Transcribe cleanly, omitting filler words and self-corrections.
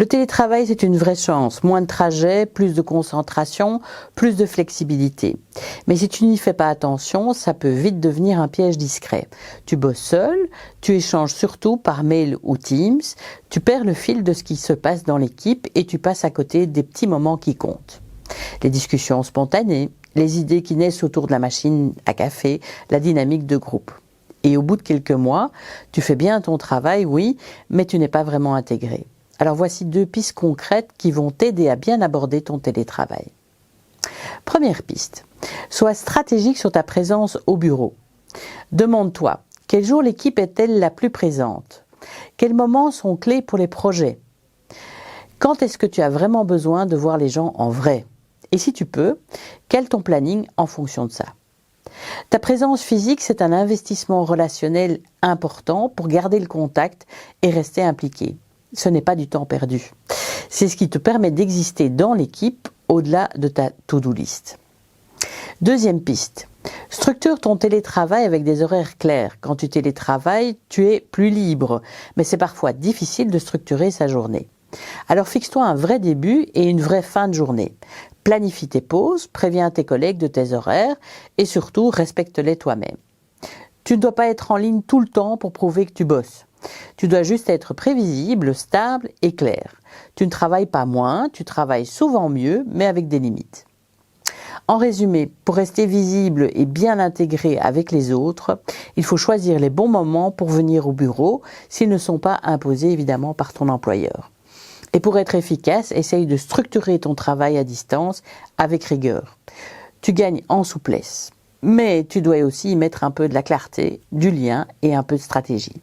Le télétravail, c'est une vraie chance. Moins de trajets, plus de concentration, plus de flexibilité. Mais si tu n'y fais pas attention, ça peut vite devenir un piège discret. Tu bosses seul, tu échanges surtout par mail ou Teams, tu perds le fil de ce qui se passe dans l'équipe et tu passes à côté des petits moments qui comptent. Les discussions spontanées, les idées qui naissent autour de la machine à café, la dynamique de groupe. Et au bout de quelques mois, tu fais bien ton travail, oui, mais tu n'es pas vraiment intégré. Alors voici 2 pistes concrètes qui vont t'aider à bien aborder ton télétravail. Première piste, sois stratégique sur ta présence au bureau. Demande-toi, quel jour l'équipe est-elle la plus présente? Quels moments sont clés pour les projets? Quand est-ce que tu as vraiment besoin de voir les gens en vrai? Et si tu peux, cale ton planning en fonction de ça. Ta présence physique, c'est un investissement relationnel important pour garder le contact et rester impliqué. Ce n'est pas du temps perdu. C'est ce qui te permet d'exister dans l'équipe au-delà de ta to-do list. Deuxième piste, structure ton télétravail avec des horaires clairs. Quand tu télétravailles, tu es plus libre, mais c'est parfois difficile de structurer sa journée. Alors fixe-toi un vrai début et une vraie fin de journée. Planifie tes pauses, préviens tes collègues de tes horaires et surtout respecte-les toi-même. Tu ne dois pas être en ligne tout le temps pour prouver que tu bosses. Tu dois juste être prévisible, stable et clair. Tu ne travailles pas moins, tu travailles souvent mieux, mais avec des limites. En résumé, pour rester visible et bien intégré avec les autres, il faut choisir les bons moments pour venir au bureau, s'ils ne sont pas imposés évidemment par ton employeur. Et pour être efficace, essaye de structurer ton travail à distance avec rigueur. Tu gagnes en souplesse, mais tu dois aussi y mettre un peu de la clarté, du lien et un peu de stratégie.